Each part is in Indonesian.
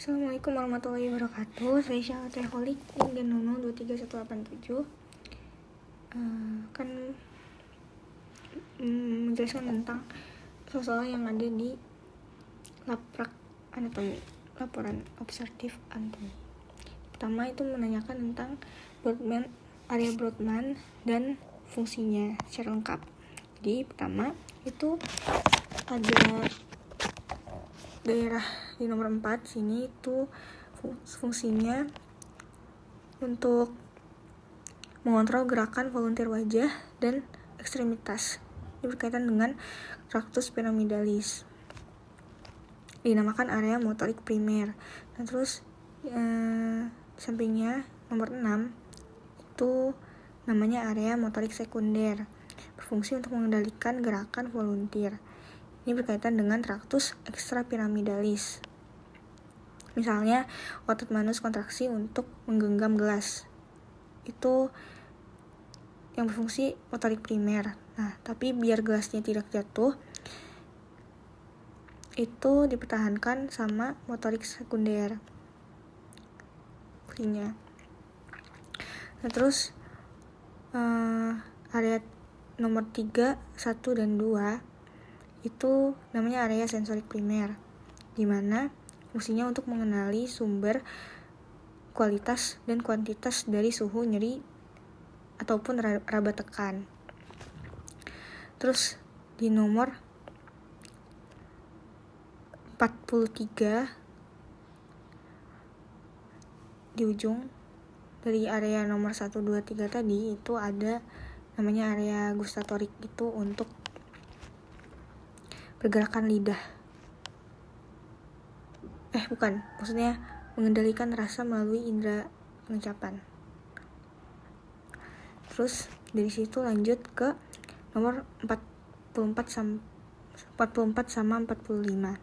Assalamualaikum warahmatullahi wabarakatuh. Saya Syahriholik dan Nono 23187 akan menjelaskan tentang soal yang ada di laprak anatomi, laporan observatif anatomi. Pertama itu menanyakan tentang area Brodmann dan fungsinya secara lengkap. Jadi pertama itu ada daerah di nomor 4 sini itu fungsinya untuk mengontrol gerakan volunteer wajah dan ekstremitas. Ini berkaitan dengan tractus pyramidalis, dinamakan area motorik primer. Nah terus sampingnya nomor 6 itu namanya area motorik sekunder, berfungsi untuk mengendalikan gerakan volunteer. Ini berkaitan dengan tractus extrapyramidalis. Misalnya otot manus kontraksi untuk menggenggam gelas. Itu yang berfungsi motorik primer. Nah, tapi biar gelasnya tidak jatuh, itu dipertahankan sama motorik sekunder. Fungsinya. Nah, terus area nomor 3, 1 dan 2 itu namanya area sensorik primer, di mana fungsinya untuk mengenali sumber, kualitas, dan kuantitas dari suhu nyeri ataupun raba tekan. Terus di nomor 43 di ujung dari area nomor 1, 2, 3 tadi itu ada namanya area gustatorik, itu untuk pergerakan lidah. Maksudnya mengendalikan rasa melalui indera pengecapan. Terus dari situ lanjut ke nomor 44 sama 45.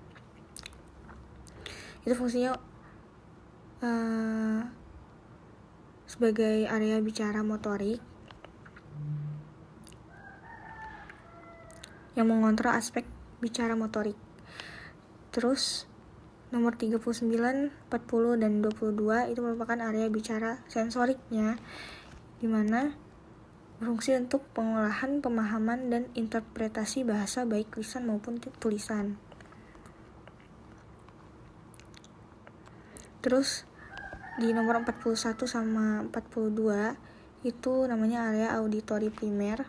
Itu fungsinya sebagai area bicara motorik yang mengontrol aspek bicara motorik. Terus nomor 39, 40, dan 22 itu merupakan area bicara sensoriknya, di mana berfungsi untuk pengolahan, pemahaman, dan interpretasi bahasa baik lisan maupun tulisan. Terus di nomor 41 sama 42 itu namanya area auditori primer.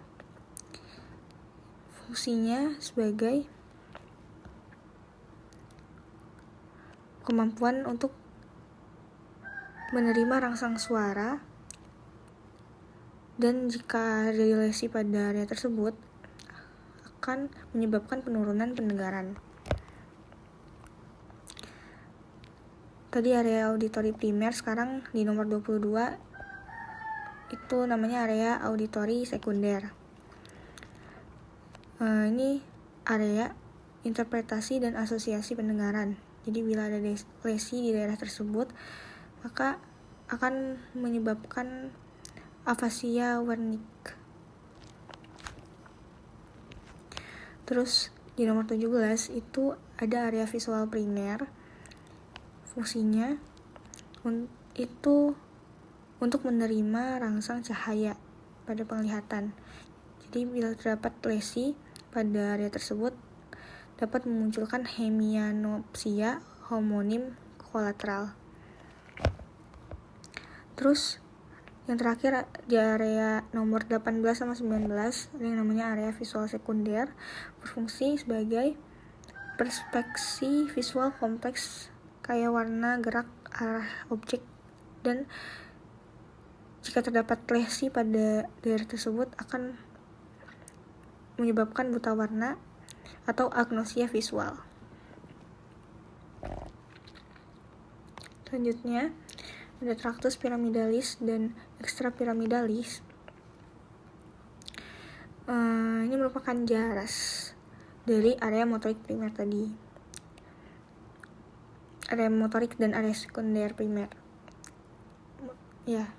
Fungsinya sebagai kemampuan untuk menerima rangsang suara, dan jika ada lesi pada area tersebut akan menyebabkan penurunan pendengaran. Tadi area auditori primer, sekarang di nomor 22 itu namanya area auditori sekunder. Ini area interpretasi dan asosiasi pendengaran. Jadi bila ada lesi di daerah tersebut, maka akan menyebabkan afasia Wernicke. Terus di nomor 17 itu ada area visual primer. Fungsinya itu untuk menerima rangsang cahaya pada penglihatan. Jadi bila terdapat lesi pada area tersebut dapat memunculkan hemianopsia homonim kolateral. Terus yang terakhir di area nomor 18 sama 19 ada yang namanya area visual sekunder, berfungsi sebagai perspeksi visual kompleks kayak warna, gerak, arah objek, dan jika terdapat lesi pada daerah tersebut akan menyebabkan buta warna atau agnosia visual. Selanjutnya ada tractus pyramidalis dan extrapyramidalis. Ini merupakan jaras dari area motorik primer tadi. Area motorik dan area sekunder primer. Ya.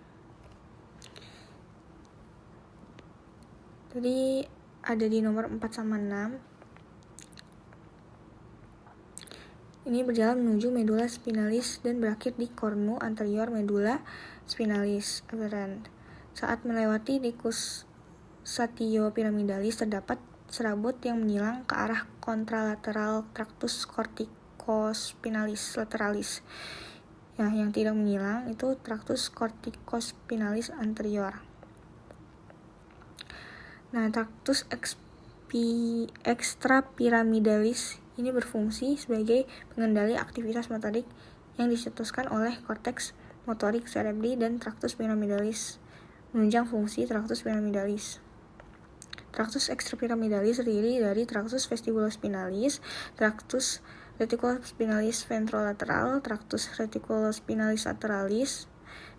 Tadi ada di nomor 4 sama 6. ini berjalan menuju medula spinalis dan berakhir di cornu anterior medula spinalis aberrant. Saat melewati decussatio piramidalis terdapat serabut yang menyilang ke arah kontralateral tractus corticospinalis lateralis. Ya, yang tidak menyilang itu tractus corticospinalis anterior. Nah, tractus extrapyramidalis ini berfungsi sebagai pengendali aktivitas motorik yang dicetuskan oleh korteks motorik cerebri dan tractus pyramidalis menunjang fungsi tractus pyramidalis. Tractus extrapyramidalis terdiri dari tractus vestibulospinalis, tractus reticulospinalis ventrolateral, tractus reticulospinalis lateralis,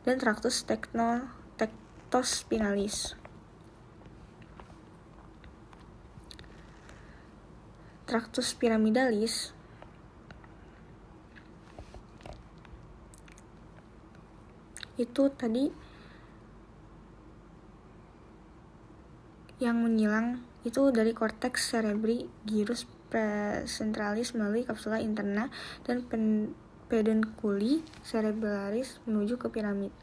dan tractus tectospinalis. Tractus pyramidalis itu tadi yang menyilang itu dari korteks cerebri gyrus praecentralis melalui kapsula interna dan pedunculi cerebralis menuju ke piramid.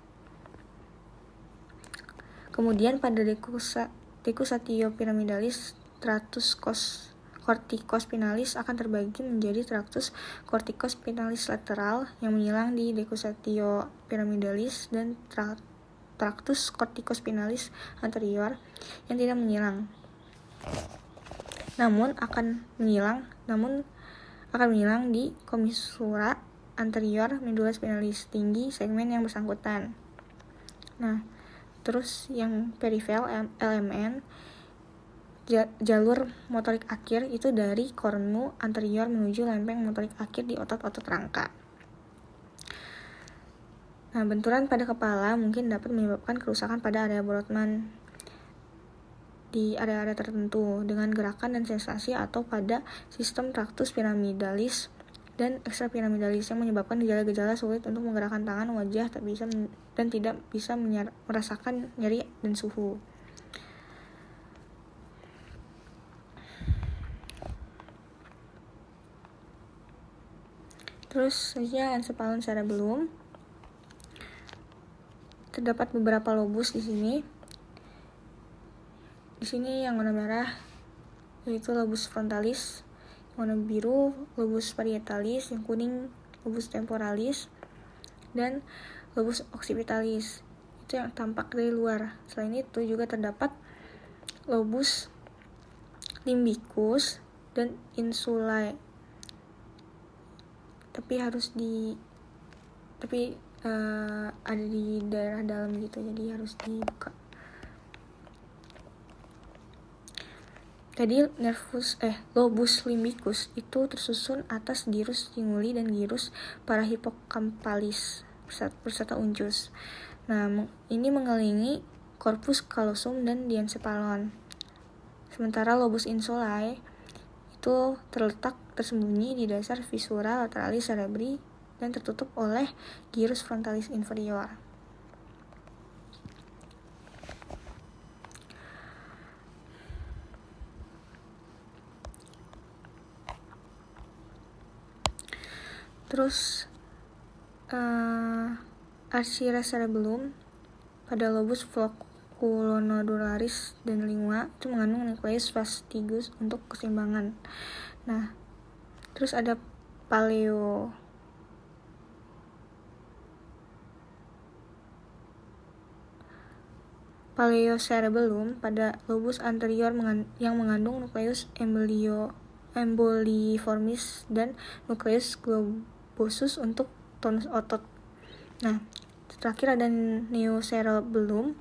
Kemudian pada decussatio piramidalis, tractus corticospinalis akan terbagi menjadi tractus corticospinalis lateral yang menyilang di decussatio piramidalis dan tractus corticospinalis anterior yang tidak menyilang. Namun akan menyilang di commissura anterior medula spinalis tinggi segmen yang bersangkutan. Nah, terus yang peripheral LMN jalur motorik akhir itu dari cornu anterior menuju lempeng motorik akhir di otot-otot rangka. Nah, benturan pada kepala mungkin dapat menyebabkan kerusakan pada area Brodmann di area-area tertentu dengan gerakan dan sensasi atau pada sistem tractus pyramidalis dan extrapyramidalis yang menyebabkan gejala-gejala sulit untuk menggerakkan tangan, wajah, tidak bisa merasakan nyeri dan suhu. Terus selanjutnya encephalon cerebellum. Terdapat beberapa lobus di sini. Di sini yang warna merah yaitu lobus frontalis, yang warna biru lobus parietalis, yang kuning lobus temporalis, dan lobus occipitalis. Itu yang tampak dari luar. Selain itu juga terdapat lobus limbicus dan insulae. Tapi ada di daerah dalam gitu, jadi harus dibuka. Tadi lobus limbicus itu tersusun atas gyrus cinguli dan gyrus parahipokampalis beserta uncus. Nah, ini mengelilingi corpus callosum dan diencephalon. Sementara lobus insulae itu terletak tersembunyi di dasar viscera lateralis cerebri dan tertutup oleh gyrus frontalis inferior. Terus arteria cerebellum pada lobus flocculonodularis dan lingua itu mengandung nukleus vastigus untuk keseimbangan. Nah, terus ada paleocerebellum pada lobus anterior yang mengandung nukleus emboliformis dan nukleus globosus untuk tonus otot. Nah, terakhir ada neocerebellum.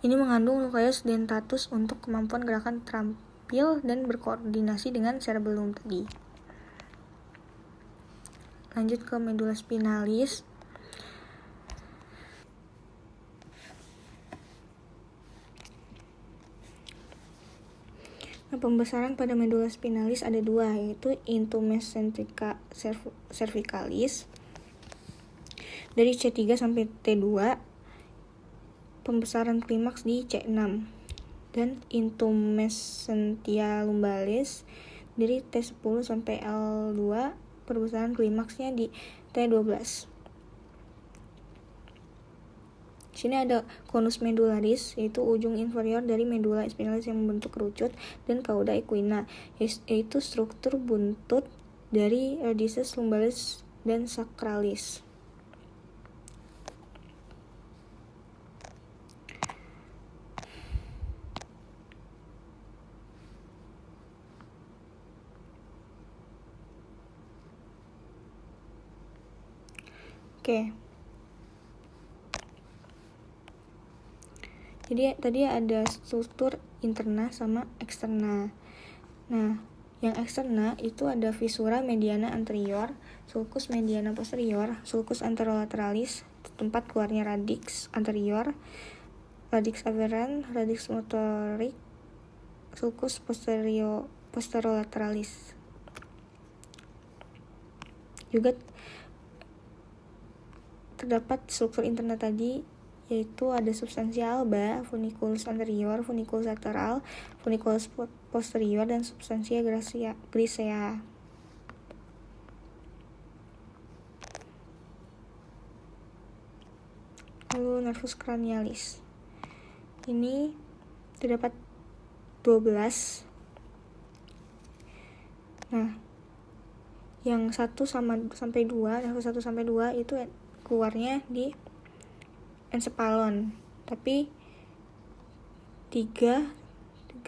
Ini mengandung nukleus dentatus untuk kemampuan gerakan terampil dan berkoordinasi dengan cerebellum tadi. Lanjut ke medula spinalis. Nah, pembesaran pada medula spinalis ada dua, yaitu intumesentrica cervicalis dari C3 sampai T2, pembesaran klimaks di C6. dan intumescentia lumbalis dari T10 sampai L2, perbesaran klimaksnya di T12. Di sini ada conus medullaris, yaitu ujung inferior dari medula spinalis yang membentuk kerucut, dan cauda equina, yaitu struktur buntut dari radices lumbalis dan sacralis. Oke. Jadi tadi ada struktur interna sama eksterna. Nah, yang eksterna itu ada visura mediana anterior, sulcus mediana posterior, sulcus anterolaterales, tempat keluarnya radix anterior, radix afferent, radix motorik, sulcus posterolaterales. Juga terdapat struktur interna tadi, yaitu ada substansia alba, funiculus anterior, funiculus lateral, funiculus posterior, dan substansia grisea. Lalu nervus cranialis. Ini terdapat 12. Nah, yang 1 sampai 2, nervus 1 sampai 2 itu keluarnya di encephalon, tapi 3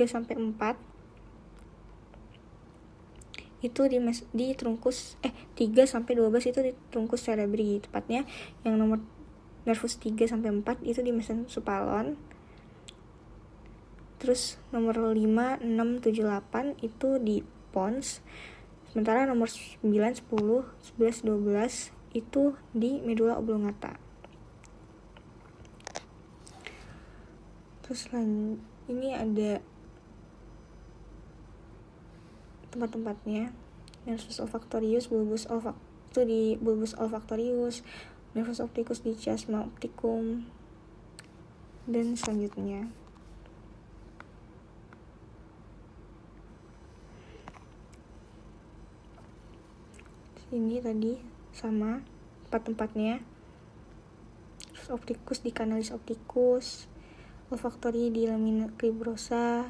sampai 4 itu di trunkus 3 sampai 12 itu di trunkus cerebri, tepatnya yang nomor nervus 3 sampai 4 itu di mesencephalon. Terus nomor 5, 6, 7, 8 itu di pons. Sementara nomor 9, 10, 11, 12 itu di medula oblongata. Terus ini ada tempat-tempatnya. Nervus olfactorius, bulbus itu di bulbus olfactorius, nervus opticus di chiasma opticum, dan selanjutnya. Ini tadi sama tempat-tempatnya. Nervus opticus di canalis opticus, olfactori di lamina cribrosa,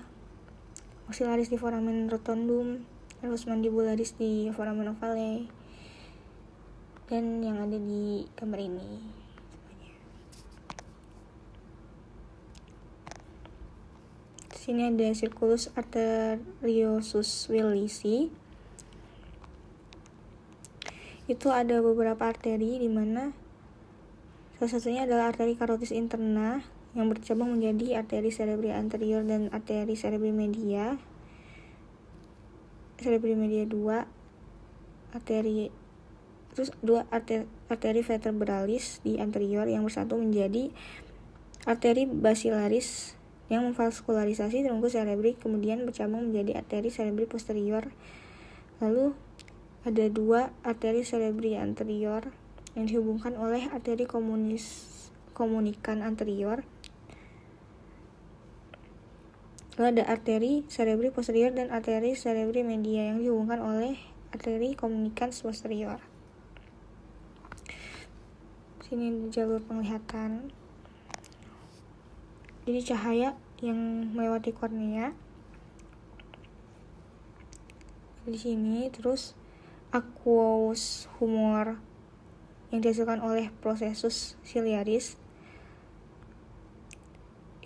maxillaris di foramen rotundum, nervus mandibularis di foramen ovale, dan yang ada di gambar ini. Di sini ada circulus arteriosus willisi. Itu ada beberapa arteri, di mana salah satunya adalah arteri carotis interna yang bercabang menjadi arteri cerebri anterior dan arteri cerebri media. Cerebri media 2 arteri vertebralis di anterior yang bersatu menjadi arteri basilaris yang memvaskularisasi trunkus cerebri, kemudian bercabang menjadi arteri cerebri posterior. Lalu ada 2 arteri cerebri anterior yang dihubungkan oleh arteri komunikan anterior. Lalu ada arteri cerebri posterior dan arteri cerebri media yang dihubungkan oleh arteri komunikan posterior. Sini ada jalur penglihatan. Jadi cahaya yang melewati kornea di sini, terus aqueous humor yang dihasilkan oleh processus ciliaris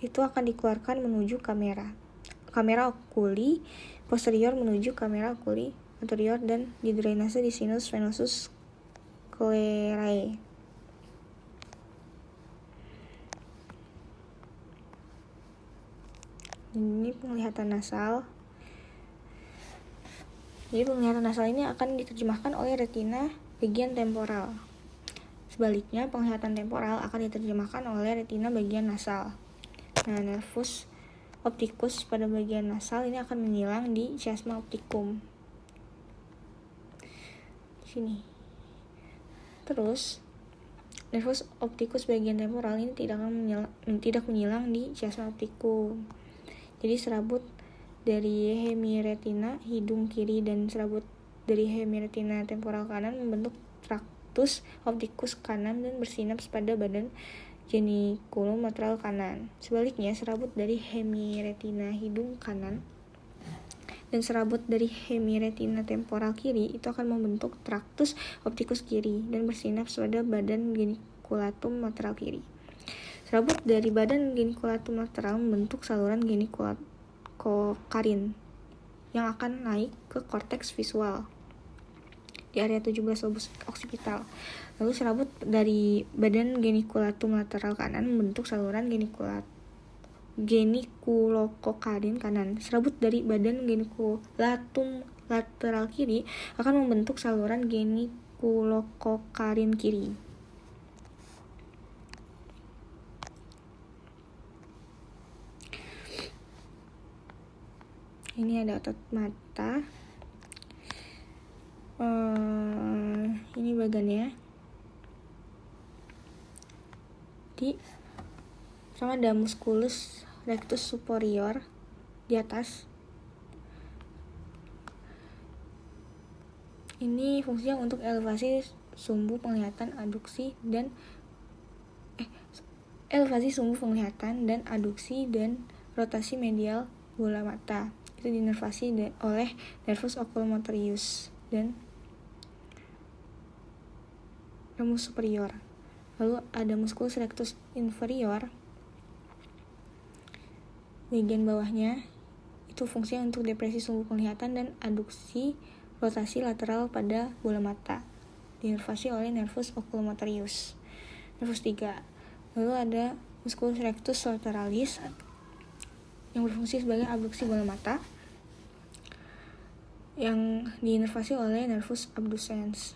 itu akan dikeluarkan menuju kamera oculi posterior menuju kamera oculi anterior dan didrainase di sinus venosus sclerae. Ini penglihatan nasal. Jadi penglihatan nasal ini akan diterjemahkan oleh retina bagian temporal. Sebaliknya, penglihatan temporal akan diterjemahkan oleh retina bagian nasal. Nah, nervus opticus pada bagian nasal ini akan menyilang di chiasma opticum. Sini. Terus, nervus opticus bagian temporal ini tidak menyilang di chiasma opticum. Jadi serabut dari hemiretina hidung kiri dan serabut dari hemiretina temporal kanan membentuk tractus opticus kanan dan bersinaps pada badan geniculum lateral kanan. Sebaliknya, serabut dari hemiretina hidung kanan dan serabut dari hemiretina temporal kiri itu akan membentuk tractus opticus kiri dan bersinaps pada badan geniculatum lateral kiri. Serabut dari badan geniculatum lateral membentuk saluran geniculokarin yang akan naik ke korteks visual di area 17 lobus occipital. Lalu serabut dari badan geniculatum lateral kanan membentuk saluran geniculococarin kanan. Serabut dari badan geniculatum lateral kiri akan membentuk saluran geniculococarin kiri. Ini ada otot mata. Ini bagiannya. Pertama ada musculus rectus superior di atas. Ini fungsinya untuk elevasi sumbu penglihatan, aduksi dan aduksi dan rotasi medial bola mata. Itu diinervasi oleh nervus oculomotorius dan ramus superior. Lalu ada musculus rectus inferior. Bagian bawahnya itu fungsinya untuk depresi sumbu penglihatan dan aduksi rotasi lateral pada bola mata. Diinervasi oleh nervus oculomotorius. Nervus 3. Lalu ada musculus rectus lateralis yang berfungsi sebagai abduksi bola mata yang diinervasi oleh nervus abducens.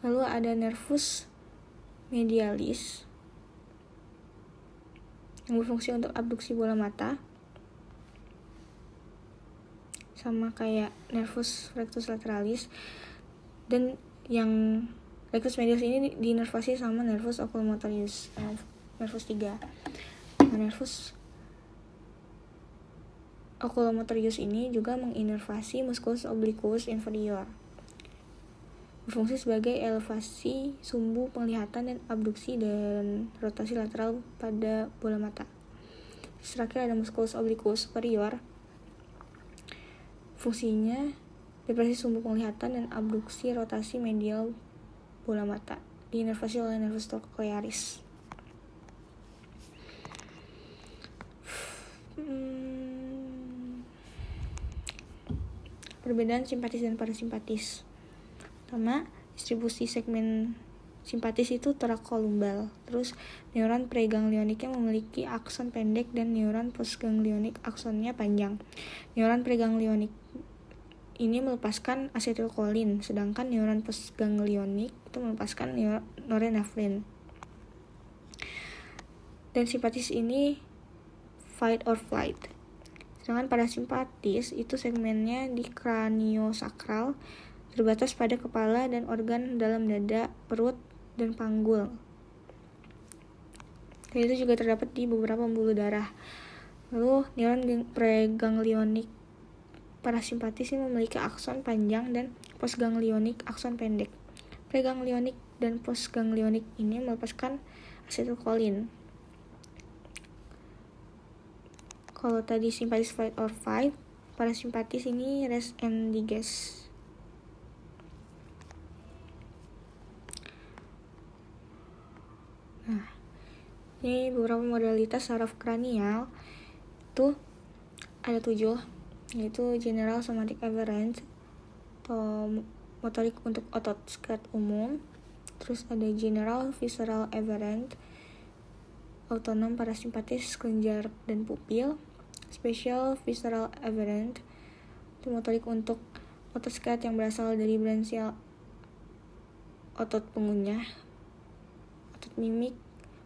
Lalu ada nervus medialis yang berfungsi untuk abduksi bola mata, sama kayak nervus rectus lateralis, dan yang rectus medialis ini diinervasi sama nervus oculomotorius, nervus 3. Nervus oculomotorius ini juga menginervasi musculus obliquus inferior, berfungsi sebagai elevasi sumbu penglihatan dan abduksi dan rotasi lateral pada bola mata. Terakhir ada musculus obliquus superior, fungsinya depresi sumbu penglihatan dan abduksi rotasi medial bola mata, diinervasi oleh nervus trochlearis. Perbedaan simpatis dan parasimpatis. Pertama, distribusi segmen simpatis itu torakolumbal. Terus neuron preganglioniknya memiliki akson pendek dan neuron postganglionik aksonnya panjang. Neuron preganglionik ini melepaskan asetilkolin, sedangkan neuron postganglionik itu melepaskan norepinefrin. Dan simpatis ini fight or flight. Sedangkan parasimpatis itu segmennya di kraniosakral, terbatas pada kepala dan organ dalam dada, perut, dan panggul. Dan itu juga terdapat di beberapa pembuluh darah. Lalu neuron preganglionik parasimpatis ini memiliki akson panjang dan postganglionik akson pendek. Preganglionik dan postganglionik ini melepaskan asetilkolin. Kalau tadi simpatis fight or flight, parasimpatis ini rest and digest. Nah, ini beberapa modalitas saraf kranial itu ada 7, yaitu general somatic aberrant atau motorik untuk otot skirt umum. Terus ada general visceral aberrant, autonom parasimpatis kelenjar dan pupil. Special visceral aberrant itu motorik untuk otot skirt yang berasal dari branchial otot pengunyah, otot mimik,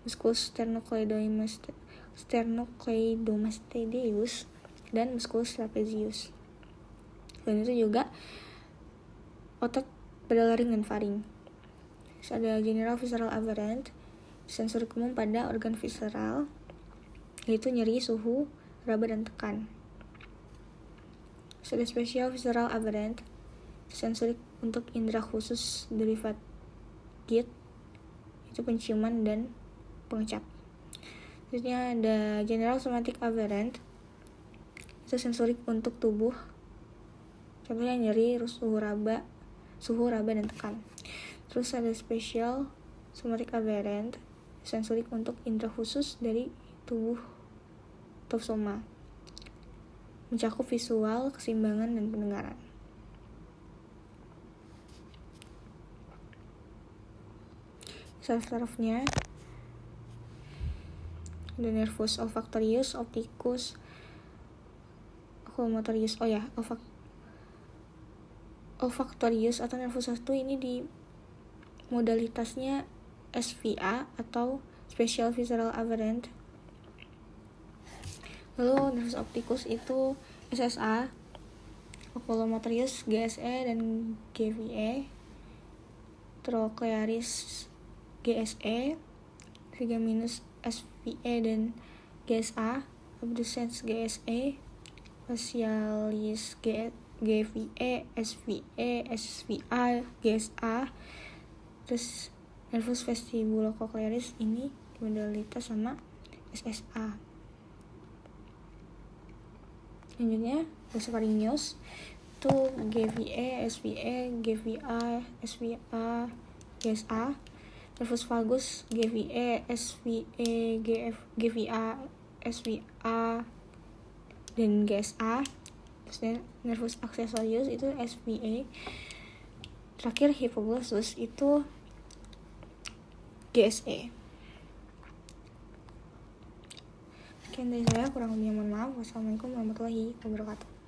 musculus sternocleidomastoideus dan musculus trapezius. Dan itu juga otot pada laring dan faring. Terus ada general visceral aberrant sensorik umum pada organ visceral, yaitu nyeri, suhu, raba, dan tekan. Ada spesial visceral aberrant, sensorik untuk indera khusus derivat git, itu penciuman dan pengecap. Selanjutnya ada general somatic aberrant, itu sensorik untuk tubuh, contohnya nyeri, suhu, raba, dan tekan. Terus ada special somatic aberrant, sensorik untuk indera khusus dari tubuh atau soma, mencakup visual, keseimbangan, dan pendengaran. Saraf-sarafnya ada nervus olfactorius, opticus, oculomotorius. Olfactorius atau nervus 1 ini di modalitasnya SVA atau special visceral aberrant. Lalu nervus opticus itu SSA, oculomotorius GSE dan GVE, trochlearis GSE, trigeminus SVE dan GSA, abducens GSE, facialis GVE, SVE, SVA, GSA. Terus nervus vestibulocochlearis ini modalitas sama SSA. Selanjutnya nasopharyngeus itu GVE, SVE, GVA, SVA, GSA. Nervus vagus GVE, SVE, GVA, SVA, dan GSA. Terus nervus accessorius itu SVA. Terakhir hypoglossum itu GSE. Sekian dari saya, kurang lebihnya mohon maaf. Wassalamualaikum warahmatullahi wabarakatuh.